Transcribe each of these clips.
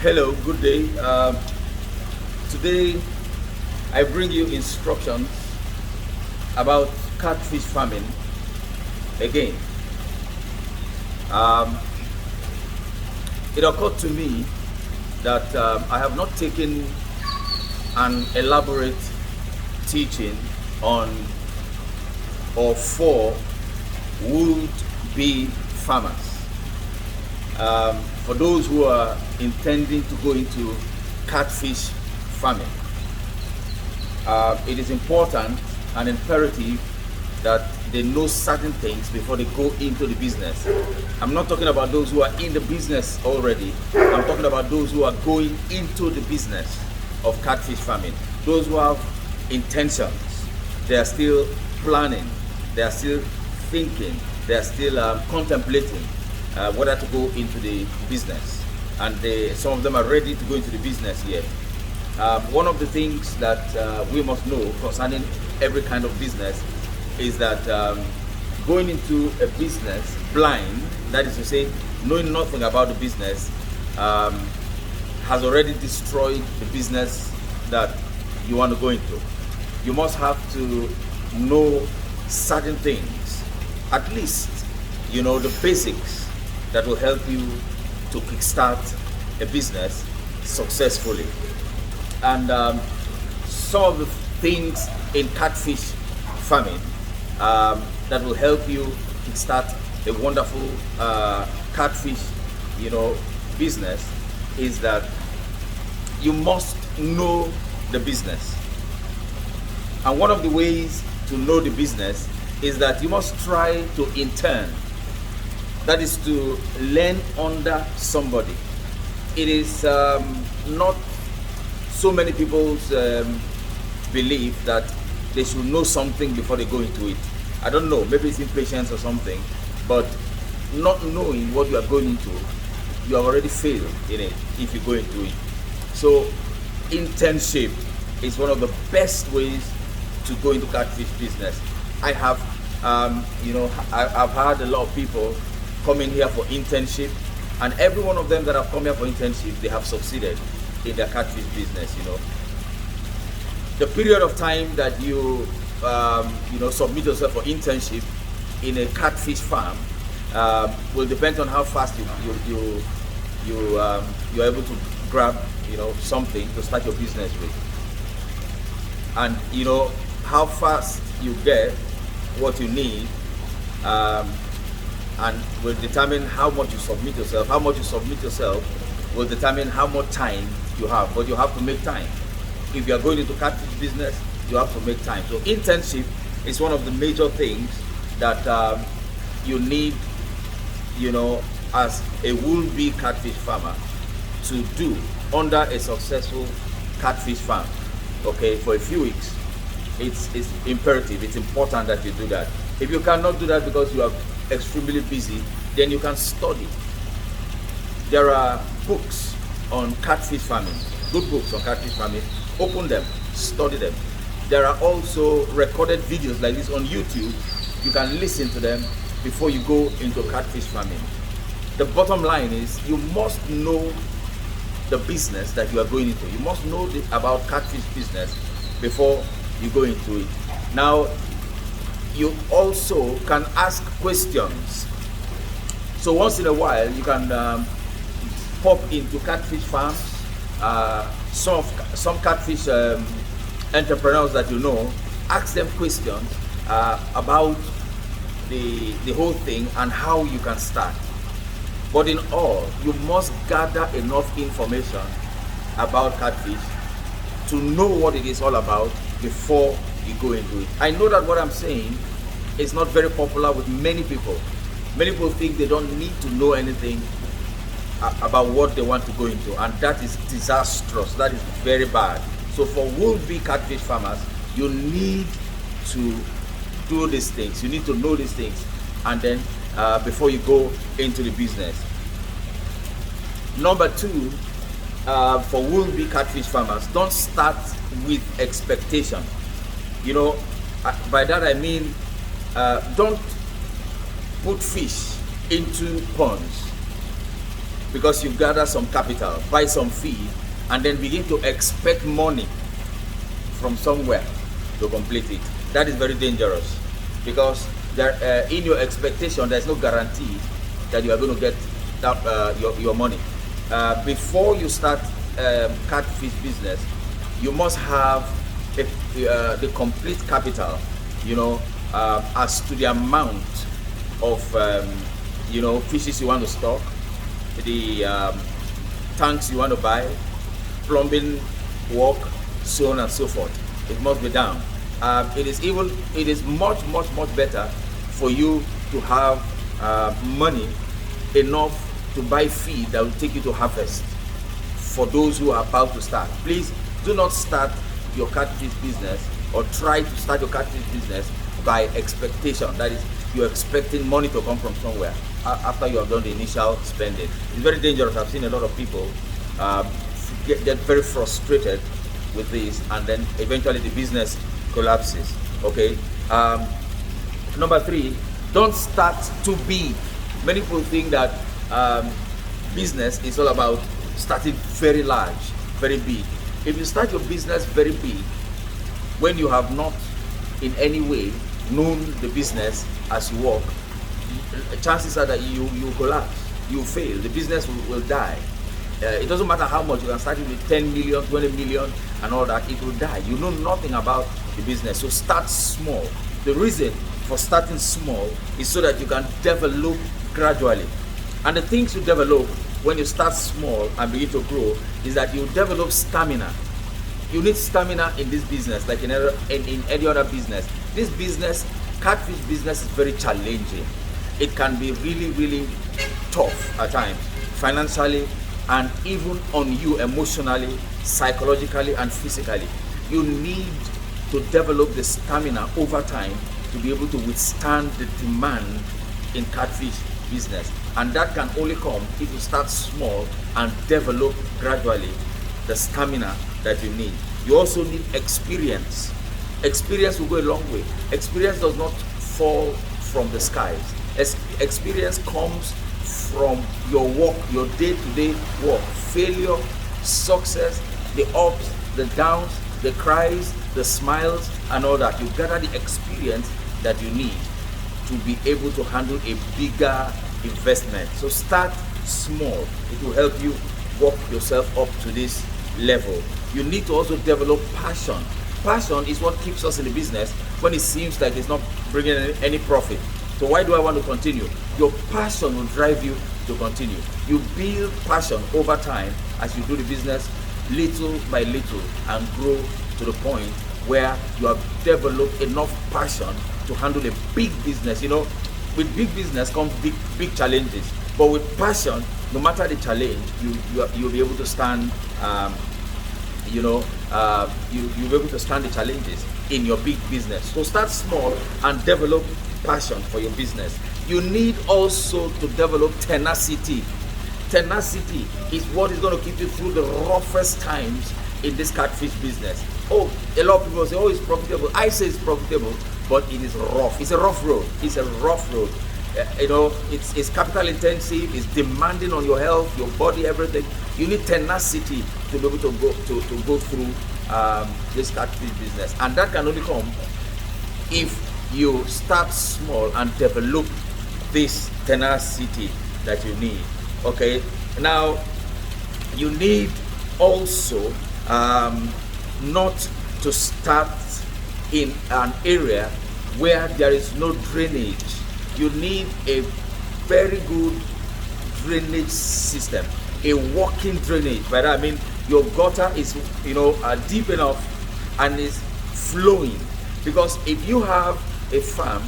Hello, good day. Today I bring you instructions about catfish farming again. Um, it occurred to me that I have not taken an elaborate teaching on or for would-be farmers. For those who are intending to go into catfish farming, it is important and imperative that they know certain things before they go into the business. I'm not talking about those who are in the business already. I'm talking about those who are going into the business of catfish farming. Those who have intentions, they are still planning, they are still thinking, they are still contemplating whether to go into the business, and some of them are ready to go into the business yet. One of the things that we must know concerning every kind of business is that going into a business blind, that is to say, knowing nothing about the business, has already destroyed the business that you want to go into. You must have to know certain things, at least the basics that will help you to kickstart a business successfully. And some of the things in catfish farming that will help you kickstart a wonderful catfish, business is that you must know the business. And one of the ways to know the business is that you must try to intern. That is to learn under somebody. It is not so many people's belief that they should know something before they go into it. I don't know, maybe it's impatience or something, but not knowing what you are going into, you have already failed in it if you go into it. So internship is one of the best ways to go into catfish business. I have, I've had a lot of people come in here for internship, and every one of them that have come here for internship, they have succeeded in their catfish business. The period of time that you submit yourself for internship in a catfish farm will depend on how fast you're able to grab something to start your business with, and how fast you get what you need, and will determine how much you submit yourself. How much you submit yourself will determine how much time you have, but you have to make time. If you are going into catfish business, you have to make time. So internship is one of the major things that you need, as a would-be catfish farmer to do under a successful catfish farm. Okay, for a few weeks, it's imperative, it's important that you do that. If you cannot do that because you are extremely busy, then you can study. There are books on catfish farming, good books on catfish farming. Open them, study them. There are also recorded videos like this on YouTube. You can listen to them before you go into catfish farming. The bottom line is you must know the business that you are going into. You must know about catfish business before you go into it. Now, you also can ask questions. So once in a while, you can pop into catfish farms. Some catfish entrepreneurs that ask them questions about the whole thing and how you can start. But in all, you must gather enough information about catfish to know what it is all about before you go into it. I know that what I'm saying is not very popular with many people. Many people think they don't need to know anything about what they want to go into, and that is disastrous. That is very bad. So for would-be catfish farmers, you need to do these things. You need to know these things, and then before you go into the business. Number two, for would-be catfish farmers, don't start with expectation. By that I mean, don't put fish into ponds because you gather some capital, buy some feed, and then begin to expect money from somewhere to complete it. That is very dangerous, because there, in your expectation, there's no guarantee that you are going to get that, your money. Before you start catfish business, you must have the complete capital, as to the amount of fishes you want to stock, the tanks you want to buy, plumbing work, so on and so forth. It must be down. It is much better for you to have money enough to buy feed that will take you to harvest for those who are about to start. Please do not start your catfish business or try to start your catfish business by expectation. That is, you're expecting money to come from somewhere after you have done the initial spending. It's very dangerous. I've seen a lot of people get very frustrated with this, and then eventually the business collapses. Okay. Number 3, don't start too big. Many people think that business is all about starting very large, very big. If you start your business very big, when you have not in any way known the business as you work, chances are that you collapse, you fail, the business will die. It doesn't matter how much, you can start it with 10 million, 20 million and all that, it will die. You know nothing about the business, so start small. The reason for starting small is so that you can develop gradually. And the things you develop when you start small and begin to grow is that you develop stamina. You need stamina in this business, like in any other business. This business, catfish business, is very challenging. It can be really tough at times, financially, and even on you emotionally, psychologically, and physically. You need to develop the stamina over time to be able to withstand the demand in catfish business, and that can only come if you start small and develop gradually the stamina that you need. You also need experience. Experience will go a long way. Experience does not fall from the skies. Experience comes from your work, your day-to-day work, failure, success, the ups, the downs, the cries, the smiles, and all that. You gather the experience that you need to be able to handle a bigger investment. So start small. It will help you work yourself up to this level. You need to also develop passion. Passion is what keeps us in the business when it seems like it's not bringing any profit. So why do I want to continue? Your passion will drive you to continue. You build passion over time as you do the business little by little and grow to the point where you have developed enough passion to handle a big business. With big business comes big challenges, but with passion, no matter the challenge, you'll be able to stand. You'll be able to stand the challenges in your big business. So start small and develop passion for your business. You need also to develop tenacity. Tenacity is what is going to keep you through the roughest times in this catfish business. Oh, a lot of people say, oh, it's profitable. I say it's profitable, but it is rough. It's a rough road. It's a rough road. It's capital intensive. It's demanding on your health, your body, everything. You need tenacity to be able to go through this catfish business, and that can only come if you start small and develop this tenacity that you need. Okay. Now, you need also not to start in an area where there is no drainage. You need a very good drainage system, a working drainage. By that I mean your gutter is deep enough and is flowing. Because if you have a farm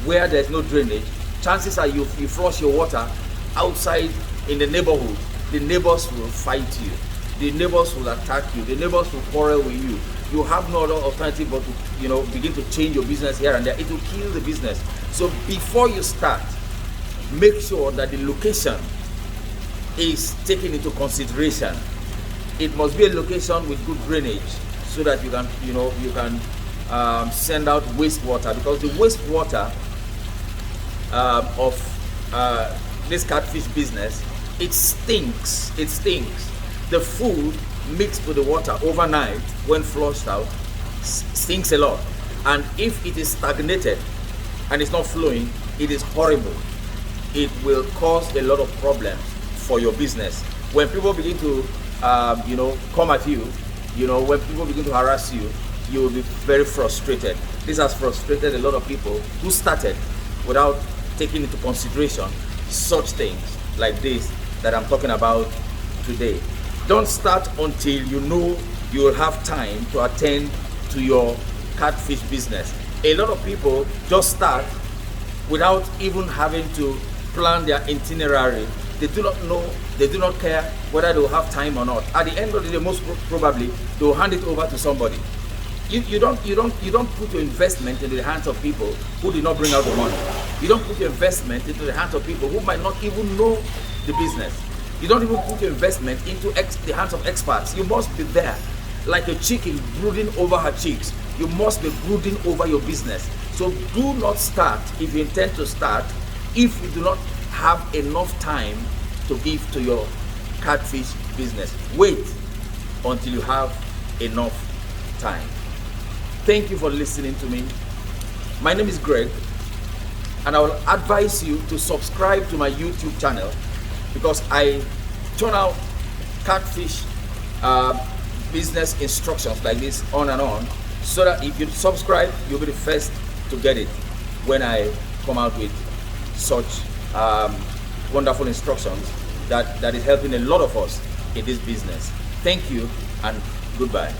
where there's no drainage, chances are you flush your water outside in the neighborhood, the neighbors will fight you, the neighbors will attack you, the neighbors will quarrel with you. You have no other alternative but to begin to change your business here and there. It will kill the business. So before you start, make sure that the location is taken into consideration. It must be a location with good drainage so that you can send out wastewater, because the wastewater of this catfish business it stinks. It stinks. The food mixed with the water overnight when flushed out stinks a lot. And if it is stagnated and it's not flowing, it is horrible. It will cause a lot of problems for your business. When people begin to, come at you, when people begin to harass you, you will be very frustrated. This has frustrated a lot of people who started without taking into consideration such things like this that I'm talking about today. Don't start until you know you will have time to attend to your catfish business. A lot of people just start without even having to plan their itinerary. They do not know, they do not care whether they will have time or not. At the end of the day, most probably they will hand it over to somebody. You don't put your investment into the hands of people who did not bring out the money. You don't put your investment into the hands of people who might not even know the business. You don't even put your investment into the hands of experts. You must be there like a chicken brooding over her chicks. You must be brooding over your business. So do not start, if you intend to start, if you do not have enough time to give to your catfish business. Wait until you have enough time. Thank you for listening to me. My name is Greg, and I will advise you to subscribe to my YouTube channel because I turn out catfish business instructions like this on and on, so that if you subscribe, you'll be the first to get it when I come out with such wonderful instructions that is helping a lot of us in this business. Thank you and goodbye.